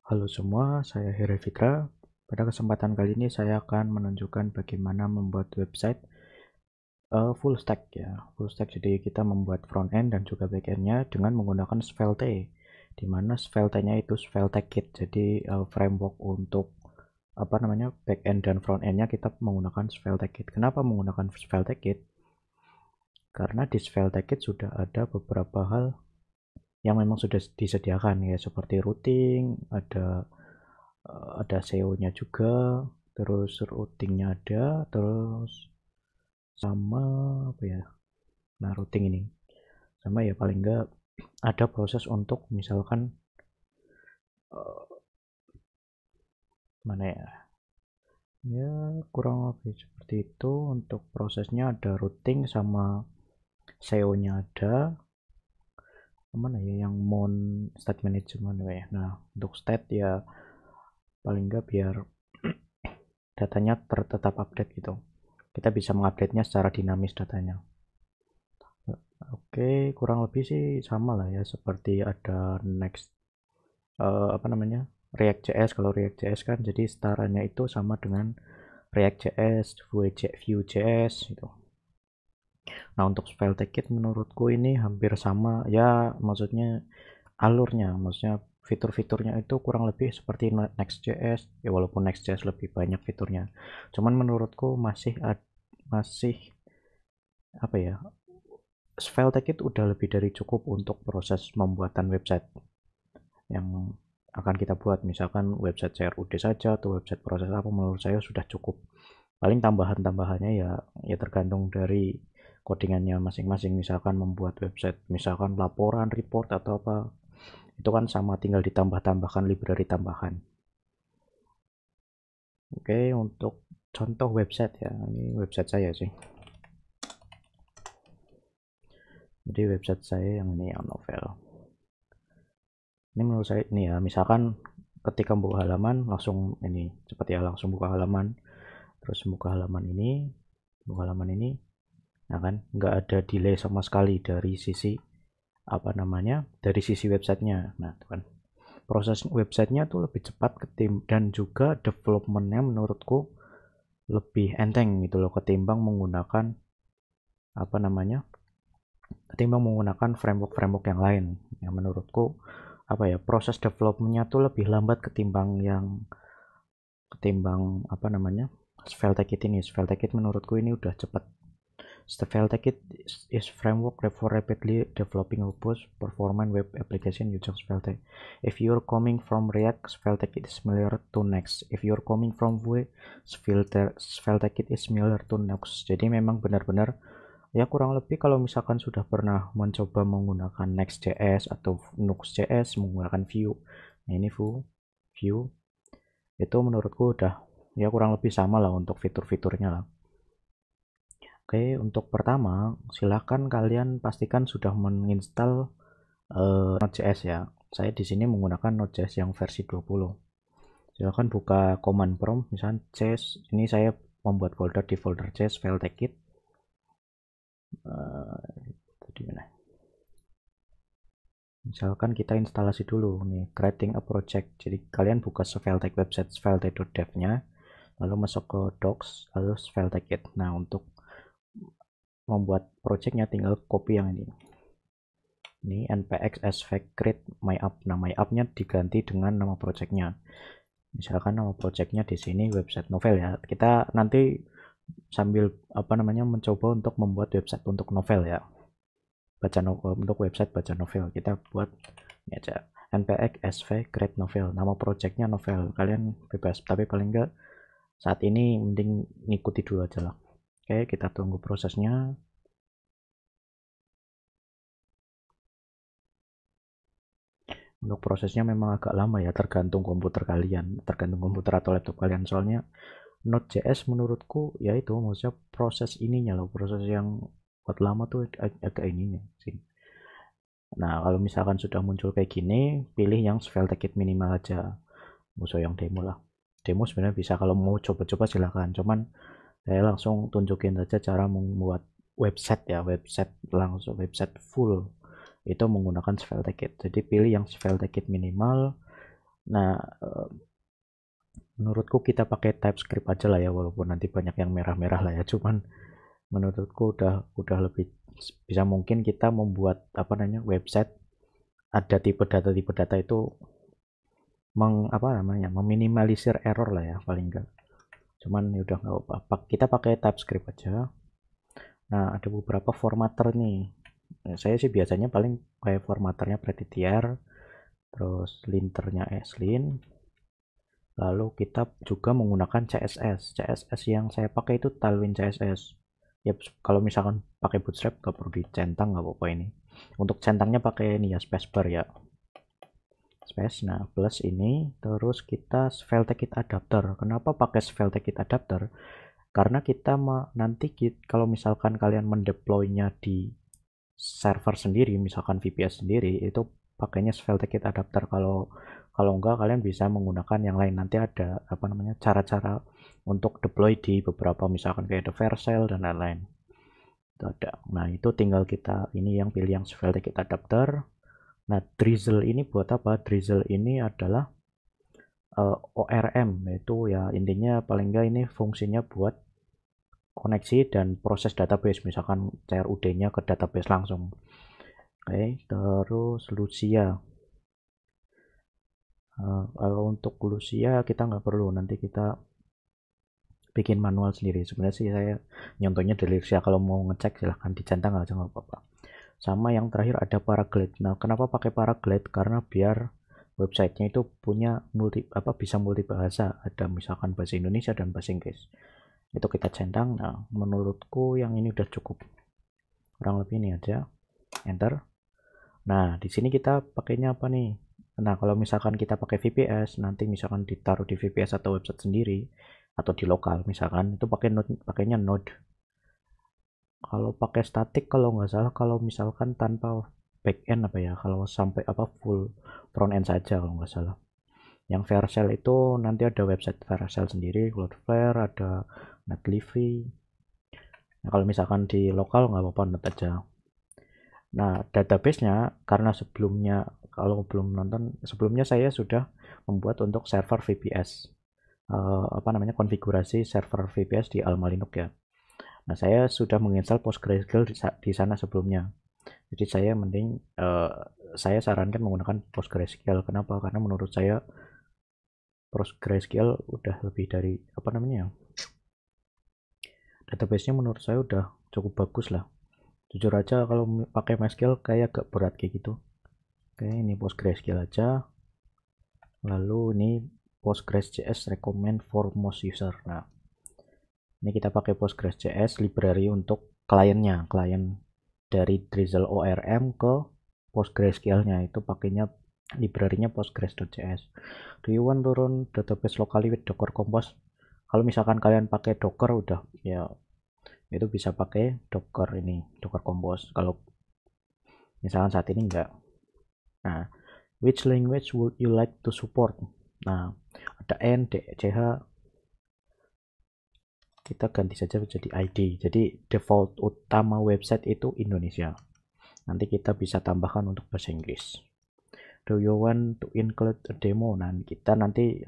Halo semua, saya Heri Fitra. Pada kesempatan kali ini saya akan menunjukkan bagaimana membuat website full stack ya. Full stack, jadi kita membuat front end dan juga back end-nya dengan menggunakan Svelte. Di mana Svelte-nya itu Svelte Kit. Jadi framework untuk back end dan front end-nya kita menggunakan Svelte Kit. Kenapa menggunakan Svelte Kit? Karena di Svelte Kit sudah ada beberapa hal yang memang sudah disediakan ya, seperti routing, ada SEO-nya juga, terus routingnya ada, terus sama apa ya, nah routing ini sama ya, paling enggak ada proses untuk misalkan mana ya kurang lebih seperti itu. Untuk prosesnya ada routing sama SEO-nya ada, mana ya yang mon state management ya. Nah untuk state ya paling enggak biar datanya tetap update gitu, kita bisa mengupdate-nya secara dinamis datanya. Oke, kurang lebih sih sama lah ya, seperti ada next React.js. Kalau React.js kan jadi setaranya itu sama dengan React.js, Vue.js gitu. Nah untuk SvelteKit menurutku ini hampir sama ya, maksudnya alurnya, maksudnya fitur-fiturnya itu kurang lebih seperti Next.js ya, walaupun Next.js lebih banyak fiturnya, cuman menurutku masih apa ya, SvelteKit udah lebih dari cukup untuk proses pembuatan website yang akan kita buat. Misalkan website CRUD saja atau website proses apa, menurut saya sudah cukup. Paling tambahan-tambahannya ya tergantung dari codingannya masing-masing. Misalkan membuat website, misalkan laporan, report atau apa, itu kan sama, tinggal ditambah-tambahkan library tambahan. Oke, untuk contoh website ya, ini website saya sih. Jadi website saya yang ini, yang novel. Ini menurut saya ini ya, misalkan ketika buka halaman langsung ini cepat ya, langsung buka halaman, terus buka halaman ini, nah kan nggak ada delay sama sekali dari sisi dari sisi websitenya. Nah itu kan proses websitenya tuh lebih cepat dan juga developmentnya menurutku lebih enteng gitu loh, ketimbang menggunakan framework yang lain yang menurutku proses developmentnya tuh lebih lambat ketimbang SvelteKit ini. SvelteKit menurutku ini udah cepat. SvelteKit is framework for rapidly developing robust performance web application using Svelte. If you're coming from React, SvelteKit is similar to Next. If you're coming from Vue, SvelteKit is similar to Next. Jadi memang benar-benar ya, kurang lebih kalau misalkan sudah pernah mencoba menggunakan Next.js atau Nuxt.js menggunakan Vue, nah ini Vue itu menurutku udah ya kurang lebih sama lah untuk fitur-fiturnya lah. Oke, untuk pertama silahkan kalian pastikan sudah menginstal Node.js ya. Saya di sini menggunakan Node.js yang versi 20. Silahkan buka command prompt, misalnya js, ini saya membuat folder di folder js SvelteKit. Misalkan kita instalasi dulu nih, creating a project. Jadi kalian buka Svelte website svelte.dev-nya, lalu masuk ke docs, lalu SvelteKit. Nah untuk membuat projectnya tinggal copy yang ini npx sv create myapp. Nah myapp-nya diganti dengan nama projectnya. Misalkan nama projectnya di sini website novel ya. Kita nanti sambil mencoba untuk membuat website untuk novel ya, untuk website baca novel. Kita buat ini aja, npx sv create novel, nama projectnya novel. Kalian bebas, tapi paling enggak saat ini mending ngikuti dulu aja lah. Oke, kita tunggu prosesnya. Untuk prosesnya memang agak lama ya, tergantung komputer kalian, tergantung komputer atau laptop kalian. Soalnya Node.js menurutku ya itu, maksudnya proses ininya loh, proses yang buat lama tuh agak ininya sih. Nah kalau misalkan sudah muncul kayak gini, pilih yang SvelteKit minimal aja, musuh yang demo lah. Demo sebenarnya bisa, kalau mau coba-coba silahkan, cuman saya langsung tunjukin saja cara membuat website ya, website full itu menggunakan SvelteKit. Jadi pilih yang SvelteKit minimal, Nah, menurutku kita pakai TypeScript aja lah ya, walaupun nanti banyak yang merah-merah lah ya, cuman menurutku udah lebih bisa mungkin kita membuat apa namanya website ada tipe data itu meminimalisir error lah ya paling enggak. Cuman ya udah nggak apa-apa, kita pakai TypeScript aja. Nah, ada beberapa formatter nih. Nah, saya sih biasanya paling kayak formatternya prettier, terus linternya slin. Lalu kita juga menggunakan CSS yang saya pakai itu Tailwind CSS. Ya, kalau misalkan pakai Bootstrap nggak perlu dicentang, nggak apa-apa ini. Untuk centangnya pakai ini ya, spacebar ya. Space, nah plus ini, terus kita SvelteKit adapter. Kenapa pakai SvelteKit adapter? Karena kita nanti kalau misalkan kalian mendeploynya di server sendiri, misalkan VPS sendiri, itu pakainya SvelteKit adapter. Kalau enggak, kalian bisa menggunakan yang lain. Nanti ada apa namanya cara-cara untuk deploy di beberapa, misalkan kayak ada Vercel dan lain-lain. Itu ada. Nah, itu tinggal kita ini yang pilih yang SvelteKit adapter. Nah, Drizzle ini buat apa? Drizzle ini adalah ORM, yaitu ya intinya paling enggak ini fungsinya buat koneksi dan proses database, misalkan CRUD-nya ke database langsung. Oke, terus Lucia. Kalau untuk Lucia kita nggak perlu, nanti kita bikin manual sendiri. Sebenarnya sih saya nyontohnya dari Lucia, kalau mau ngecek silahkan dicentang aja nggak apa-apa. Sama yang terakhir ada Paraglide. Nah, kenapa pakai Paraglide? Karena biar websitenya itu punya bisa multi bahasa, ada misalkan bahasa Indonesia dan bahasa Inggris. Itu kita centang. Nah, menurutku yang ini udah cukup, kurang lebih ini aja. Enter. Nah, di sini kita pakainya apa nih? Nah, kalau misalkan kita pakai VPS, nanti misalkan ditaruh di VPS atau website sendiri atau di lokal misalkan, itu pakainya Node. Kalau pakai static, kalau nggak salah, kalau misalkan tanpa backend apa ya, kalau sampai full front end saja kalau nggak salah. Yang Vercel itu nanti ada website Vercel sendiri, Cloudflare, ada Netlify. Nah, kalau misalkan di lokal nggak apa-apa Node aja. Nah, database-nya karena kalau belum nonton, sebelumnya saya sudah membuat untuk server VPS. Konfigurasi server VPS di Alma Linux ya. Nah, saya sudah menginstal PostgreSQL di sana sebelumnya. Jadi saya sarankan menggunakan PostgreSQL. Kenapa? Karena menurut saya PostgreSQL udah lebih dari database-nya menurut saya udah cukup bagus lah. Jujur aja kalau pakai MySQL kayak agak berat kayak gitu. Oke, ini PostgreSQL aja. Lalu ini Postgres.js recommend for most user. Nah, ini kita pakai Postgres.js library untuk kliennya, klien dari Drizzle ORM ke PostgreSQL-nya itu pakainya library-nya Postgres.js. Do you want to run database locally with Docker Compose? Kalau misalkan kalian pakai Docker udah ya itu bisa pakai Docker Compose. Kalau misalkan saat ini enggak. Nah, which language would you like to support? Nah, ada N, D, CH, kita ganti saja menjadi ID. Jadi default utama website itu Indonesia. Nanti kita bisa tambahkan untuk bahasa Inggris. Do you want to include a demo? Nah, kita nanti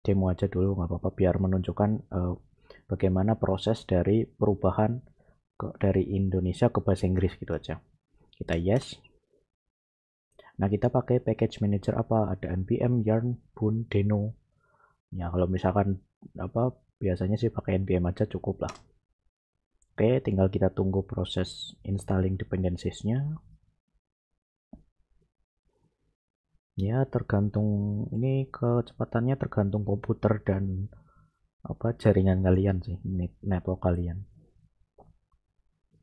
demo aja dulu nggak apa-apa, biar menunjukkan bagaimana proses dari perubahan dari Indonesia ke bahasa Inggris gitu aja. Kita yes. Nah, kita pakai package manager apa? Ada npm, yarn, boon, deno. Ya, kalau misalkan biasanya sih pakai npm aja cukup lah. Oke, tinggal kita tunggu proses installing dependencies-nya. Ya, tergantung ini kecepatannya tergantung komputer dan jaringan kalian sih, network kalian.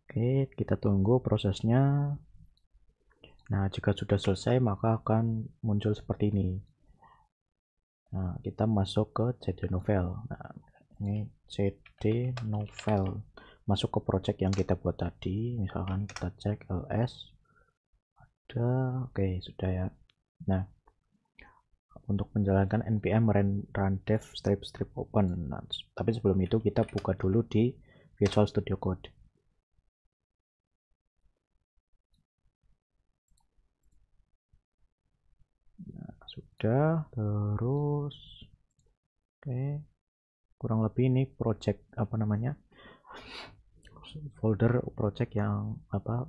Oke, kita tunggu prosesnya. Nah, jika sudah selesai maka akan muncul seperti ini. Nah, kita masuk ke CD Novel. Nah, ini CD Novel. Masuk ke project yang kita buat tadi. Misalkan kita cek ls. Ada, oke, sudah ya. Nah, untuk menjalankan npm run dev strip open. Nah, tapi sebelum itu kita buka dulu di Visual Studio Code. sudah. Terus oke, kurang lebih ini project apa namanya, folder project yang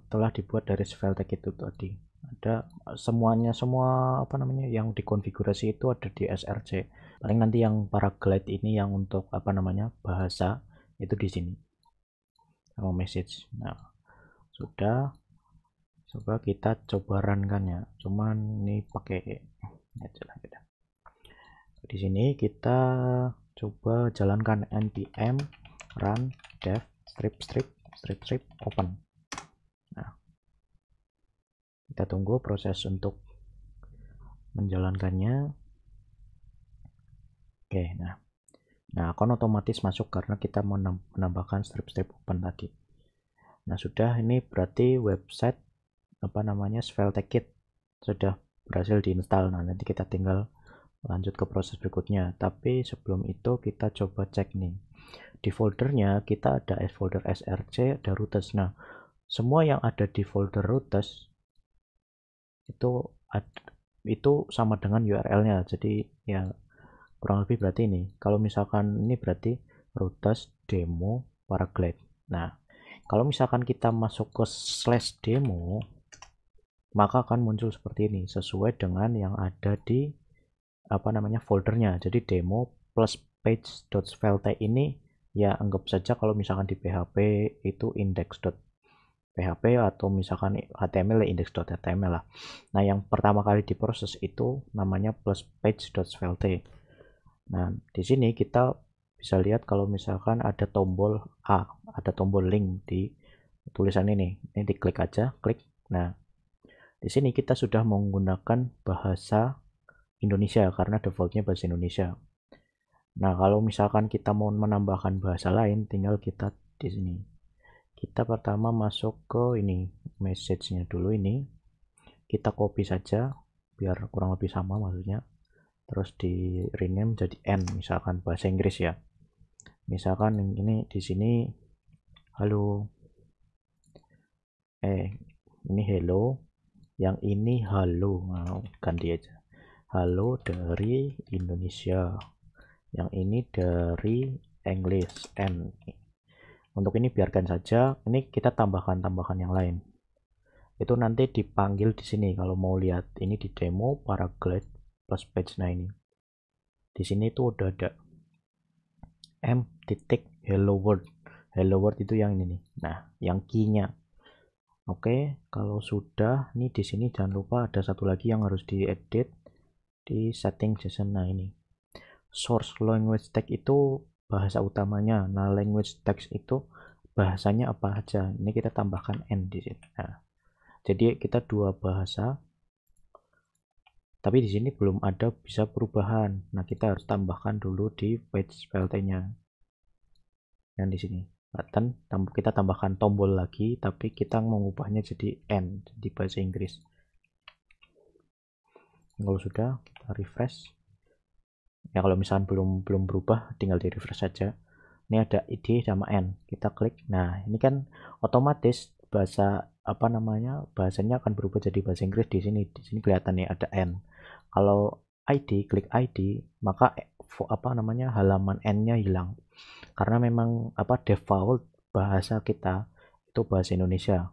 telah dibuat dari Svelte itu tadi. Ada semuanya, semua apa namanya yang dikonfigurasi itu ada di src. Paling nanti yang paraglide ini yang untuk apa namanya bahasa itu di sini sama message. Nah sudah, coba kita coba run kan ya, cuman ini pakai aja lah kita. Di sini kita coba jalankan npm run dev strip open. Nah kita tunggu proses untuk menjalankannya. Oke, nah akan otomatis masuk karena kita menambahkan strip open tadi. Nah sudah, ini berarti website apa namanya SvelteKit sudah berhasil diinstal. Nah nanti kita tinggal lanjut ke proses berikutnya, tapi sebelum itu kita coba cek nih di foldernya. Kita ada folder src, ada routes. Nah semua yang ada di folder routes itu sama dengan URL-nya, jadi ya kurang lebih berarti ini. Kalau misalkan ini berarti routes demo paraglide. Nah kalau misalkan kita masuk ke /demo, maka akan muncul seperti ini sesuai dengan yang ada di apa namanya foldernya. Jadi demo plus page.svelte ini ya anggap saja kalau misalkan di PHP itu index.php atau misalkan HTML index.html lah. Nah yang pertama kali diproses itu namanya plus page.svelte. Nah di sini kita bisa lihat kalau misalkan ada tombol A, ada tombol link di tulisan ini diklik aja, klik. Nah di sini kita sudah menggunakan bahasa Indonesia karena defaultnya bahasa Indonesia. Nah kalau misalkan kita mau menambahkan bahasa lain, tinggal kita di sini. Kita pertama masuk ke ini message-nya dulu, ini kita copy saja biar kurang lebih sama maksudnya. Terus di rename jadi N, misalkan bahasa Inggris ya. Misalkan ini di sini halo, ini hello, yang ini halo. Nah, ganti aja. Halo dari Indonesia, yang ini dari English N. Untuk ini biarkan saja, ini kita tambahkan yang lain. Itu nanti dipanggil di sini kalau mau lihat. Ini di demo paraglide plus page. Nah ini di sini tuh udah ada m.hello world. Hello world itu yang ini nih. Nah yang key-nya. Oke, kalau sudah nih di sini jangan lupa ada satu lagi yang harus diedit di setting JSON. Nah ini source language text itu bahasa utamanya. Nah language text itu bahasanya apa aja. Ini kita tambahkan n di sini. Nah, jadi kita dua bahasa. Tapi di sini belum ada bisa perubahan. Nah kita harus tambahkan dulu di page svelte-nya. Yang di sini button, kita tambahkan tombol lagi, tapi kita mengubahnya jadi n di bahasa Inggris. Kalau sudah kita refresh ya, kalau misalkan belum berubah tinggal di refresh saja. Ini ada id sama n, kita klik. Nah ini kan otomatis bahasa apa namanya bahasanya akan berubah jadi bahasa Inggris. Di sini kelihatan nih ada n. Kalau id, klik id, maka apa namanya halaman n-nya hilang karena memang default bahasa kita itu bahasa Indonesia.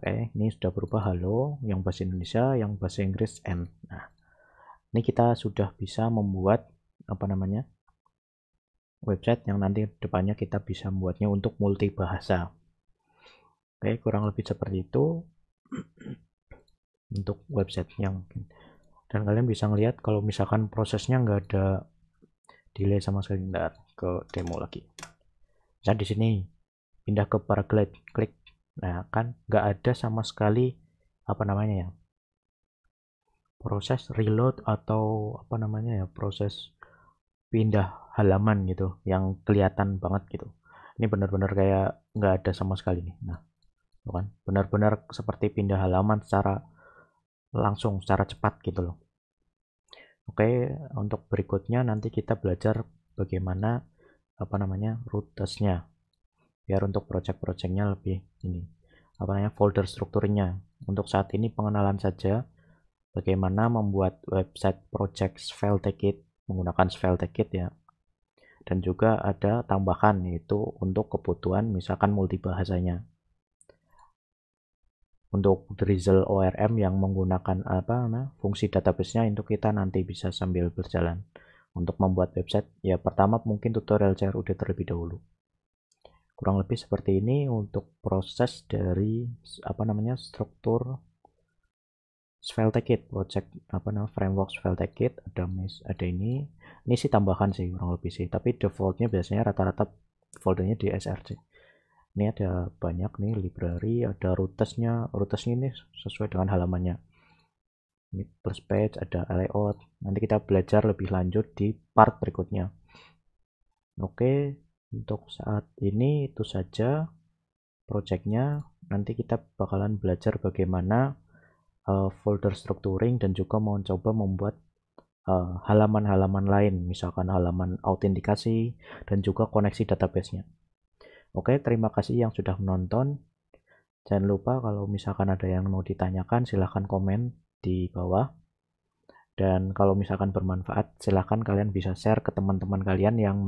Ini sudah berubah halo, yang bahasa Indonesia, yang bahasa Inggris n. Nah ini kita sudah bisa membuat apa namanya website yang nanti depannya kita bisa membuatnya untuk multi bahasa. Kurang lebih seperti itu untuk websitenya mungkin. Dan kalian bisa ngelihat kalau misalkan prosesnya nggak ada delay sama sekali. Bentar, ke demo lagi. Nah di sini pindah ke paraglide, klik. Nah kan nggak ada sama sekali apa namanya ya proses reload atau apa namanya ya proses pindah halaman gitu yang kelihatan banget gitu. Ini benar-benar kayak nggak ada sama sekali nih. Nah kan benar-benar seperti pindah halaman secara langsung, secara cepat gitu loh. Oke, untuk berikutnya nanti kita belajar bagaimana apa namanya rutesnya biar untuk project-projectnya lebih ini apa namanya folder strukturnya. Untuk saat ini pengenalan saja. bagaimana membuat website project SvelteKit menggunakan SvelteKit ya. Dan juga ada tambahan yaitu untuk kebutuhan misalkan multibahasanya. Untuk Drizzle ORM yang menggunakan fungsi database-nya itu kita nanti bisa sambil berjalan. Untuk membuat website ya pertama mungkin tutorial CRUD terlebih dahulu. Kurang lebih seperti ini untuk proses dari struktur SvelteKit project framework SvelteKit. Ada ini sih tambahan sih kurang lebih sih, tapi defaultnya biasanya rata-rata foldernya di SRC. Ini ada banyak nih library, ada rutesnya ini sesuai dengan halamannya. Ini plus page, ada layout. Nanti kita belajar lebih lanjut di part berikutnya. Oke, untuk saat ini itu saja projectnya. Nanti kita bakalan belajar bagaimana folder structuring dan juga mau coba membuat halaman-halaman lain, misalkan halaman autentikasi dan juga koneksi database-nya. Oke, terima kasih yang sudah menonton. Jangan lupa kalau misalkan ada yang mau ditanyakan silahkan komen di bawah. Dan kalau misalkan bermanfaat silahkan kalian bisa share ke teman-teman kalian yang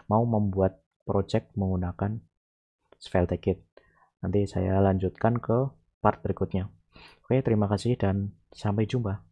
mau membuat project menggunakan SvelteKit. Nanti saya lanjutkan ke part berikutnya. Oke, terima kasih dan sampai jumpa.